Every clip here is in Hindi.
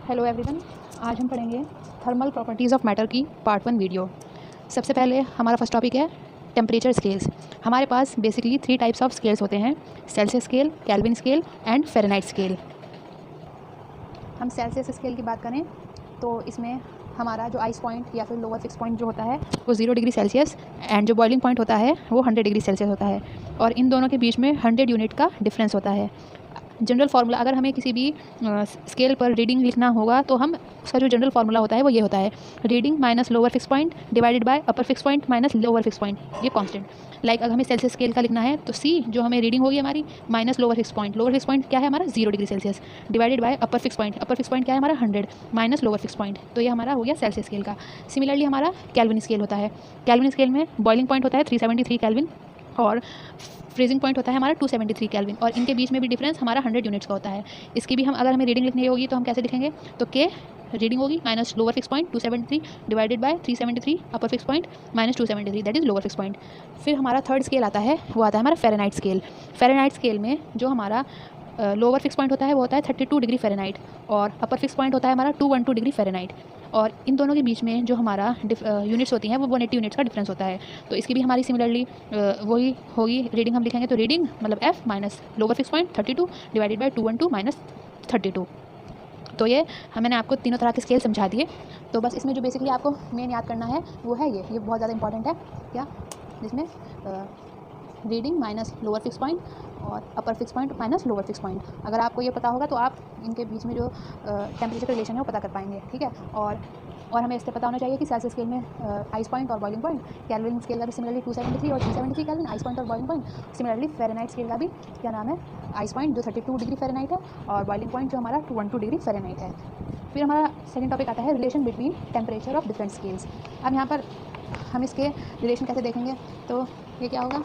हेलो एवरीवन, आज हम पढ़ेंगे थर्मल प्रॉपर्टीज़ ऑफ मैटर की पार्ट 1 वीडियो। सबसे पहले हमारा फर्स्ट टॉपिक है टेम्परेचर स्केल्स। हमारे पास बेसिकली 3 टाइप्स ऑफ स्केल्स होते हैं, Celsius scale, kelvin scale and Fahrenheit scale. हम सेल्सियस स्केल की बात करें तो इसमें हमारा जो आइस पॉइंट या फिर लोअर फिक्स पॉइंट जो होता है वो 0 डिग्री सेल्सियस एंड जो बॉइलिंग पॉइंट होता है वो 100 डिग्री सेल्सियस होता है, और इन दोनों के बीच में 100 यूनिट का डिफरेंस होता है। जनरल फार्मूला, अगर हमें किसी भी स्केल पर रीडिंग लिखना होगा तो हम उसका जो जनरल फार्मूला होता है वो ये होता है, reading minus lower fix point divided by upper fix point minus lower fix point, ये कांस्टेंट। लाइक अगर हमें सेल्सियस स्केल का लिखना है तो सी जो हमें रीडिंग होगी हमारी माइनस लोअर फिक्स पॉइंट क्या है हमारा 0 degree Celsius, divided by upper fix point क्या है हमारा 100 माइनस लोअर फिक्स पॉइंट, तो ये हमारा हो गया सेल्सियस स्केल का। सिमिलरली हमारा केल्विन स्केल होता है। केल्विन स्केल में बॉइलिंग पॉइंट होता है 373 केल्विन और फ्रीजिंग पॉइंट होता है हमारा 273 केल्विन, और इनके बीच में भी डिफरेंस हमारा 100 यूनिट्स का होता है। इसकी भी हम अगर हमें रीडिंग लिखनी होगी तो हम कैसे लिखेंगे, तो के रीडिंग होगी minus lower fix point 273 divided by 373 upper fix point minus 273, that is lower fix point. फिर हमारा थर्ड स्केल आता है, वो आता है हमारा फ़ारेनहाइट स्केल। फ़ारेनहाइट स्केल में जो हमारा लोअर फिक्स पॉइंट होता है वो होता है 32 डिग्री फ़ारेनहाइट और अपर फिक्स पॉइंट होता है हमारा 212 डिग्री फ़ारेनहाइट, और इन दोनों के बीच में जो हमारा यूनिट्स होती हैं वो 180 यूनिट्स का डिफरेंस होता है। तो इसकी भी हमारी सिमिलरली वही होगी, रीडिंग हम लिखेंगे तो रीडिंग मतलब F minus lower fix point 32 divided by 212 minus 32। तो ये मैंने आपको तीनों तरह के स्केल समझा दिए। तो बस इसमें जो बेसिकली आपको मेन याद करना है वो है ये बहुत ज़्यादा इंपॉर्टेंट है क्या, जिसमें reading minus lower fix point और upper fix point minus lower fix point. अगर आपको ये पता होगा तो आप इनके बीच में जो टेम्परेचर का रिलेशन है वो पता कर पाएंगे, ठीक है। और हमें इससे पता होना चाहिए कि सेल्सियस स्केल में आइस पॉइंट और बॉइलिंग पॉइंट, केल्विन स्केल का भी सिमिलरली 273 और 373 केल्विन आइस पॉइंट और boiling point. Similarly Fahrenheit scale का भी क्या नाम है, आइस पॉइंट जो 32 डिग्री फ़ारेनहाइट है और बॉइलिंग पॉइंट जो हमारा 212 डिग्री फ़ारेनहाइट है। फिर हमारा सेकंड टॉपिक आता है relation between temperature of different scales. अब यहाँ पर हम इसके रिलेशन कैसे देखेंगे, तो ये क्या होगा,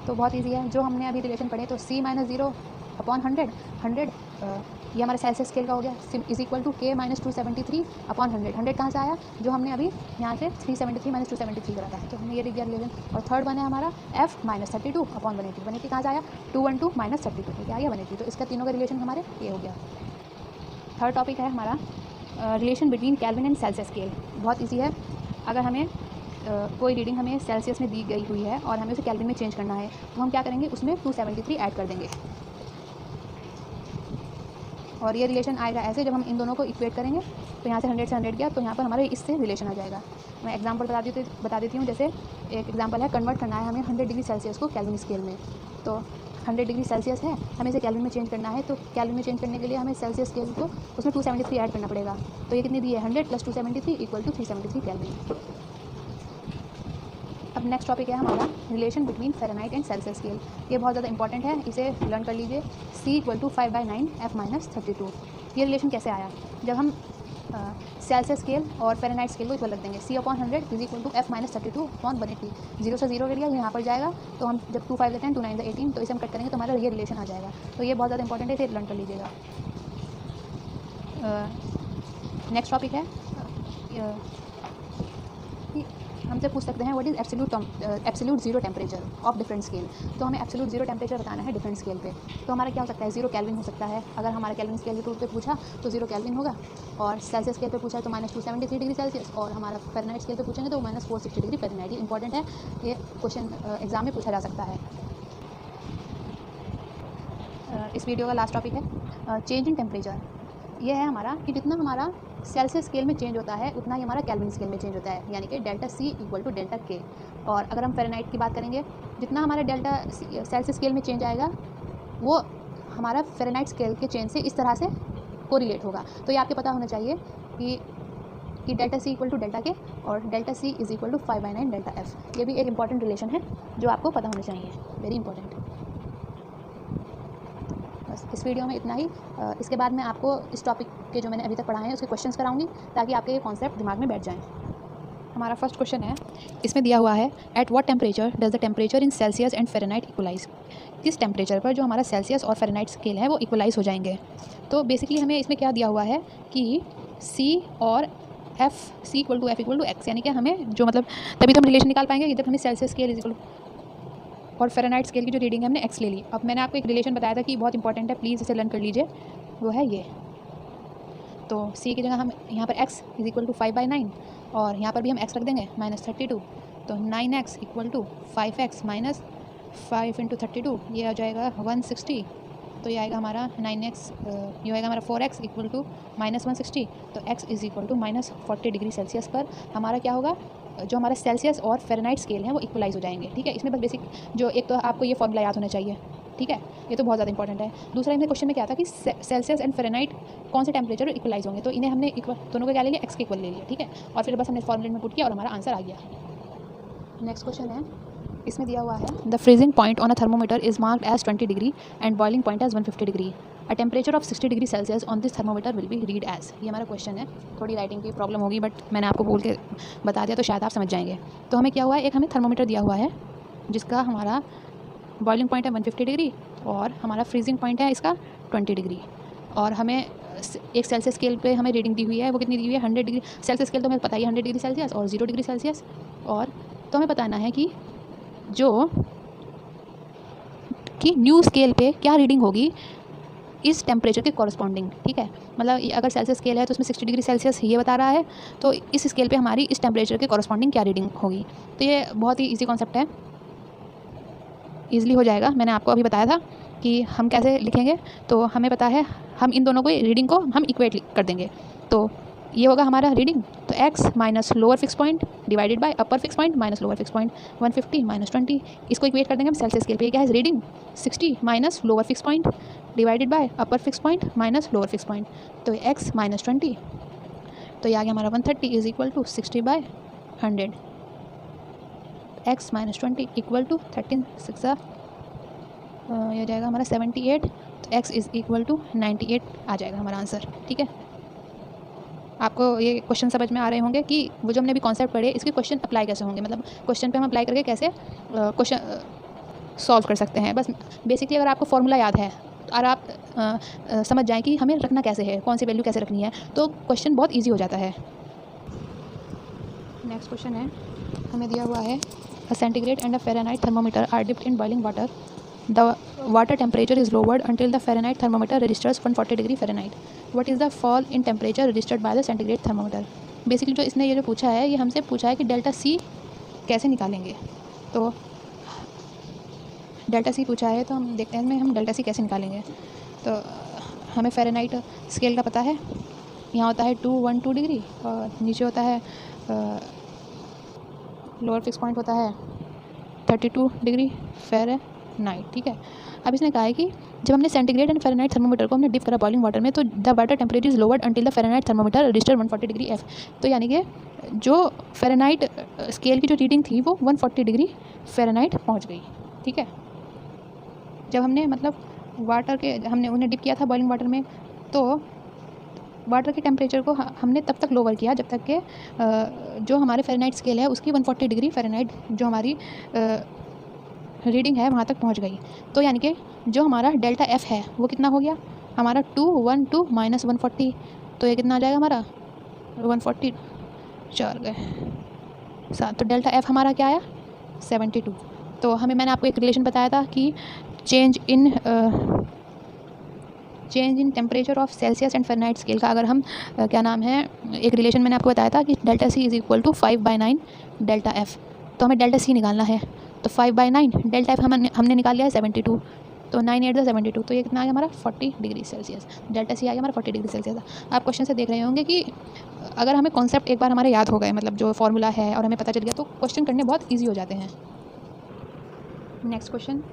तो बहुत इजी है। जो हमने अभी रिलेशन पढ़े तो c माइनस 0 अपॉन 100 ये हमारे सेल्सियस स्केल का हो गया, is equal to k minus 273 upon 100 कहाँ से आया, जो हमने अभी यहाँ से 373 माइनस 273 करा था, तो हमने ये लिख दिया रिलेशन। और थर्ड वन है हमारा f माइनस 32 अपॉन 180 कहाँ से आया 212 माइनस 32, क्या आ गया 180। तो इसका तीनों का रिलेशन हमारे ये हो गया। थर्ड टॉपिक है हमारा relation between kelvin and Celsius scale. बहुत ईजी है। अगर हमें कोई रीडिंग हमें सेल्सियस में दी गई हुई है और हमें उसे केल्विन में चेंज करना है तो हम क्या करेंगे, उसमें 273 ऐड कर देंगे, और ये रिलेशन आएगा ऐसे, जब हम इन दोनों को इक्वेट करेंगे तो यहाँ से 100 से 100 गया तो यहाँ पर हमारे इससे रिलेशन आ जाएगा। मैं एग्जांपल बता देती हूँ। जैसे एक एग्जांपल है, कन्वर्ट करना है हमें 100 डिग्री सेल्सियस को केल्विन स्केल में। तो 100 डिग्री सेल्सियस है, हमें इसे केल्विन में चेंज करना है, तो केल्विन में चेंज करने के लिए हमें सेल्सियस स्केल को उसमें 273 ऐड करना पड़ेगा। तो ये कितनी दी है, 100 प्लस 273 इक्वल टू 373 केल्विन। अब नेक्स्ट टॉपिक है हमारा relation between Fahrenheit and Celsius scale. ये बहुत ज़्यादा इंपॉर्टेंट है, इसे लर्न कर लीजिए। c equal to 5/9 f minus 32। ये रिलेशन कैसे आया, जब हम सेल्सियस स्केल और फ़ारेनहाइट स्केल को इक्वल रख देंगे, c upon 100 is equal to f minus 32 upon 180। 0 से 0 के लिए यहाँ पर जाएगा, तो हम जब 2 5 10 2 9 18, तो इसे हम कट करेंगे तो हमारा ये रिलेशन आ जाएगा। तो ये बहुत ज़्यादा इंपॉर्टेंट है, इसे लर्न कर लीजिएगा। नेक्स्ट टॉपिक है, हमसे पूछ सकते हैं what is absolute zero temperature of different scale. तो हमें एब्सोल्यूट जीरो टेम्परेचर बताना है डिफरेंट स्केल पे। तो हमारा क्या हो सकता है, 0 केल्विन हो सकता है। अगर हमारा केल्विन स्केल के टूल पे पूछा तो 0 केल्विन होगा, और सेल्सियस स्केल पे पूछा तो माइनस 273 डिग्री सेल्सियस, और हमारा फ़ारेनहाइट स्केल पे पूछेंगे तो माइनस 460 डिग्री फ़ारेनहाइट। ये इंपॉर्टेंट है, ये क्वेश्चन एग्जाम में पूछा जा सकता है। इस वीडियो का लास्ट टॉपिक है चेंज इन टेम्परेचर। ये है हमारा कि जितना हमारा सेल्सियस स्केल में चेंज होता है उतना ही हमारा केल्विन स्केल में चेंज होता है, यानी कि delta C equal to delta K। और अगर हम फ़ारेनहाइट की बात करेंगे, जितना हमारा डेल्टा सेल्सियस स्केल में चेंज आएगा वो हमारा फ़ारेनहाइट स्केल के चेंज से इस तरह से कोरिलेट होगा। तो ये आपके पता होना चाहिए कि delta C equal to delta K और delta C is equal to 5/9 delta F। ये भी एक इंपॉर्टेंट रिलेशन है जो आपको पता होना चाहिए, वेरी इंपॉर्टेंट। बस इस वीडियो में इतना ही। इसके बाद मैं आपको इस टॉपिक के जो मैंने अभी तक पढ़ाए हैं उसके क्वेश्चंस कराऊंगी, ताकि आपके ये कॉन्सेप्ट दिमाग में बैठ जाएं। हमारा फर्स्ट क्वेश्चन है, इसमें दिया हुआ है at what temperature does the temperature in Celsius and Fahrenheit equalize. किस टेम्परेचर पर जो हमारा सेल्सियस और फ़ारेनहाइट स्केल है वो इक्वलाइज हो जाएंगे। तो बेसिकली हमें इसमें क्या दिया हुआ है कि C और C इक्वल टू X, यानी कि हमें जो मतलब तभी तो हम रिलेशन निकाल पाएंगे जब हमें सेल्सियस स्केल इज इक्वल और फ़ारेनहाइट स्केल की जो रीडिंग है हमने x ले ली। अब मैंने आपको एक रिलेशन बताया था कि बहुत इंपॉर्टेंट है, प्लीज़ इसे लर्न कर लीजिए। वो है ये, तो C की जगह हम यहाँ पर x इज इक्वल टू 5/9 और यहाँ पर भी हम x रख देंगे -32, तो 9x equal to 5x minus 5 × 32, ये आ जाएगा 160। तो ये आएगा हमारा 9x, ये आएगा हमारा 4x इक्वल टू -160। तो x is equal to -40 degree Celsius पर हमारा क्या होगा, जो हमारा सेल्सियस और फ़ारेनहाइट स्केल है वो इक्वलाइज हो जाएंगे। ठीक है, इसमें बस बेसिक जो एक तो आपको ये फॉर्मूला याद होना चाहिए। ठीक है, ये तो बहुत ज़्यादा इंपॉर्टेंट है। दूसरा इनमें क्वेश्चन में क्या था कि सेल्सियस एंड फ़ारेनहाइट कौन से टेम्परेचर इक्वलाइज होंगे, तो इन्हें हमने दोनों का क्या ले लिया, x के इक्वल ले लिया। ठीक है, और फिर बस हमने फॉर्मूले में पुट किया और हमारा आंसर आ गया। नेक्स्ट क्वेश्चन है, इसमें दिया हुआ है the freezing point on a thermometer is marked as 20 degree and boiling point as 150 degree. A temperature of 60 degree Celsius on this thermometer will be read as. ये हमारा क्वेश्चन है। थोड़ी राइटिंग की प्रॉब्लम होगी बट मैंने आपको बोल के बता दिया तो शायद आप समझ जाएंगे। तो हमें क्या हुआ है, एक हमें थर्मोमीटर दिया हुआ है जिसका हमारा बॉइलिंग पॉइंट है 150 डिग्री और हमारा फ्रीजिंग पॉइंट है इसका 20 डिग्री, और हमें एक सेल्सियस स्केल पे हमें रीडिंग दी हुई है। वो कितनी दी हुई है, 100 डिग्री सेल्सियस स्केल तो हमें पता ही है 100 डिग्री सेल्सियस और 0 डिग्री सेल्सियस। और तो हमें बताना है कि न्यू स्केल पे क्या रीडिंग होगी इस टेम्परेचर के कॉरस्पॉन्डिंग। ठीक है, मतलब अगर सेल्सियस स्केल है तो उसमें 60 डिग्री सेल्सियस ये बता रहा है, तो इस स्केल पे हमारी इस टेम्परेचर के कॉरस्पॉन्डिंग क्या रीडिंग होगी। तो ये बहुत ही इजी कॉन्सेप्ट है, ईजिली हो जाएगा। मैंने आपको अभी बताया था कि हम कैसे लिखेंगे। तो हमें पता है हम इन दोनों को रीडिंग को हम इक्वेट कर देंगे। तो ये होगा हमारा रीडिंग, तो x minus lower fix point divided by upper fix point minus lower fix point 150 minus 20, इसको इक्वेट कर देंगे हम सेल्सियस स्केल पे। क्या है reading 60 minus lower fix point divided by upper fix point minus lower fix point, तो x माइनस 20, तो ये आ गया हमारा 130 is equal to 60/100। x minus 20 equal to 13 6 ये जाएगा हमारा 78, तो x इज़ इक्वल टू 98 आ जाएगा हमारा आंसर। ठीक है, आपको ये क्वेश्चन समझ में आ रहे होंगे कि वो जो हमने अभी कॉन्सेप्ट पढ़े इसके क्वेश्चन अप्लाई कैसे होंगे, मतलब क्वेश्चन पे हम अप्लाई करके कैसे क्वेश्चन सॉल्व कर सकते हैं। बस बेसिकली अगर आपको फॉर्मूला याद है और आप समझ जाएं कि हमें रखना कैसे है, कौन सी वैल्यू कैसे रखनी है, तो क्वेश्चन बहुत ईजी हो जाता है। नेक्स्ट क्वेश्चन है, हमें दिया हुआ है a centigrade and a Fahrenheit thermometer are dipped in boiling water. The water temperature is lowered until the Fahrenheit thermometer registers 140 degree Fahrenheit. What is the fall in temperature registered by the centigrade thermometer? Basically जो इसने ये जो पूछा है, ये हमसे पूछा है कि डेल्टा C कैसे निकालेंगे। तो डेल्टा C पूछा है, तो हम देखते हैं हम डेल्टा C कैसे निकालेंगे। तो हमें फ़ारेनहाइट स्केल का पता है, यहाँ होता है 212 डिग्री और नीचे होता है लोअर फिक्स पॉइंट होता है 32 डिग्री फ़ारेनहाइट। ठीक है, अब इसने कहा है कि जब हमने सेंटीग्रेड एंड फ़ारेनहाइट थर्मोमीटर को हमने डिप करा बॉइलिंग वाटर में, तो the water temperature is lowered until the Fahrenheit thermometer register 140 degree F। तो यानी कि जो फ़ारेनहाइट स्केल की जो रीडिंग थी वो 140 डिग्री फ़ारेनहाइट पहुंच गई। ठीक है, जब हमने मतलब वाटर के हमने उन्हें डिप किया था बॉइलिंग वाटर में, तो वाटर के टेम्परेचर को हमने तब तक लोअर किया जब तक कि जो हमारे फ़ारेनहाइट स्केल है उसकी 140 डिग्री फ़ारेनहाइट जो हमारी रीडिंग है वहाँ तक पहुँच गई। तो यानी कि जो हमारा डेल्टा F है वो कितना हो गया हमारा 212 माइनस 140, तो ये कितना आ जाएगा हमारा 140 4 गए 7, तो डेल्टा F हमारा क्या आया 72। तो हमें मैंने आपको एक रिलेशन बताया था कि change in temperature of Celsius and Fahrenheit scale का अगर हम क्या नाम है एक रिलेशन मैंने आपको बताया था कि delta C is equal to 5/9 delta F। तो हमें डेल्टा C निकालना है, तो 5/9 डेल्टा F हमने निकाल लिया है 72, तो 9 8 72, तो ये कितना आ गया हमारा 40 डिग्री सेल्सियस। डेल्टा C आ गया हमारा 40 डिग्री सेल्सियस। आप क्वेश्चन से देख रहे होंगे कि अगर हमें कॉन्सेप्ट एक बार हमारे याद हो गए, मतलब जो फॉर्मूला है और हमें पता चल गया, तो क्वेश्चन करने बहुत ईजी हो जाते हैं। Next question,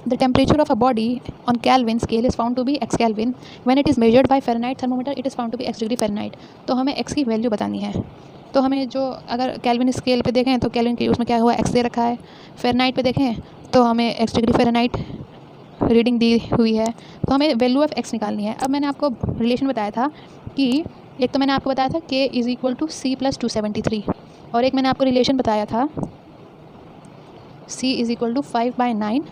The temperature of a body on Kelvin scale is found to be x Kelvin. When it is measured by Fahrenheit thermometer, it is found to be x degree Fahrenheit. तो हमें x की वैल्यू बतानी है। तो हमें जो अगर केल्विन स्केल पे देखें तो केल्विन की उसमें क्या हुआ x दे रखा है, फ़ारेनहाइट पे देखें तो हमें x डिग्री Fahrenheit रीडिंग दी हुई है, तो हमें वैल्यू ऑफ x निकालनी है। अब मैंने आपको रिलेशन बताया था कि एक तो मैंने आपको बताया था k is equal to C plus 273, और एक मैंने आपको रिलेशन बताया था C is equal to 5/9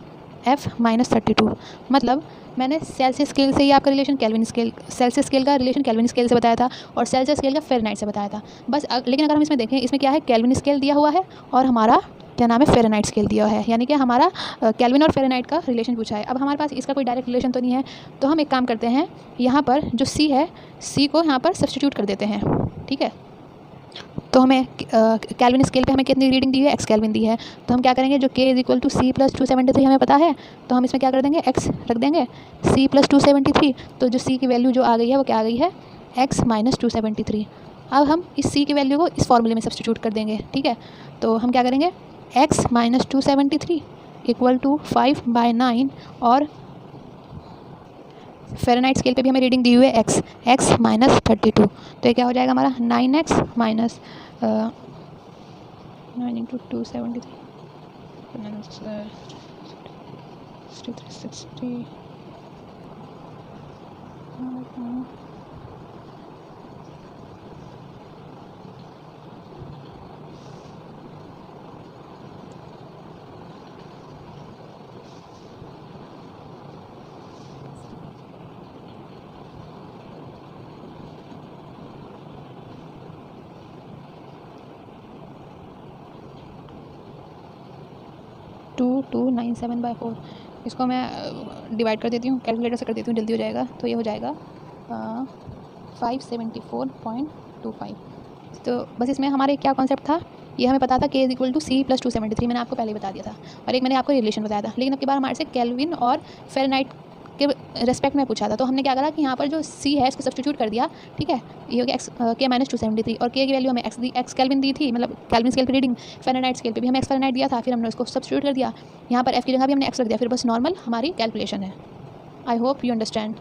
F minus 32। मतलब मैंने सेल्सियस स्केल से ही आपका relation Kelvin scale, Celsius scale का रिलेशन केल्विन स्केल से बताया था और सेल्सियस स्केल का फ़ारेनहाइट से बताया था बस। लेकिन अगर हम इसमें देखें, इसमें क्या है केल्विन स्केल दिया हुआ है और हमारा क्या नाम है, फ़ारेनहाइट स्केल दिया है, यानी कि हमारा केल्विन और फ़ारेनहाइट का रिलेशन पूछा है। अब हमारे पास इसका कोई डायरेक्ट रिलेशन तो नहीं है, तो हम एक काम करते हैं, यहाँ पर जो C है, C को यहाँ पर सब्स्टिट्यूट कर देते हैं, ठीक है। तो हमें केल्विन स्केल पे हमें कितनी रीडिंग दी है, x केल्विन दी है। तो हम क्या करेंगे, जो k = C + 273 हमें पता है, तो हम इसमें क्या कर देंगे, x रख देंगे, C + 273। तो जो C की वैल्यू जो आ गई है वो क्या आ गई है, x - 273। अब हम इस C की वैल्यू को इस फॉर्मूले में सब्स्टिट्यूट कर देंगे, ठीक है। तो हम क्या करेंगे, x - 273 = 5/9 और फ़ारेनहाइट स्केल पे भी हमें रीडिंग दी हुई है x - 32। तो ये क्या हो जाएगा हमारा 9x - 9 × 273 60 2297/4। इसको मैं डिवाइड कर देती हूँ, कैलकुलेटर से कर देती हूँ, जल्दी हो जाएगा। तो ये हो जाएगा 574.25। तो बस इसमें हमारे क्या कॉन्सेप्ट था, ये हमें पता था k = C + 273, मैंने आपको पहले ही बता दिया था, और एक मैंने आपको रिलेशन बताया था। लेकिन अब की बार हमारे से केल्विन और फ़ारेनहाइट के रेस्पेक्ट में पूछा था, तो हमने क्या करा कि यहाँ पर जो C है इसको सब्स्टिट्यूट कर दिया, ठीक है। ये हो गया k - 273, और k की वैल्यू हमें x केल्विन दी थी, मतलब केल्विन स्केल पे रीडिंग, फ़ारेनहाइट स्केल पे भी हमें x फ़ारेनहाइट दिया था, फिर हमने उसको सब्स्टिट्यूट कर दिया, यहाँ पर f की जगह भी हमने x रख दिया, फिर बस नॉर्मल हमारी कैलकुलेशन है। I hope you understand.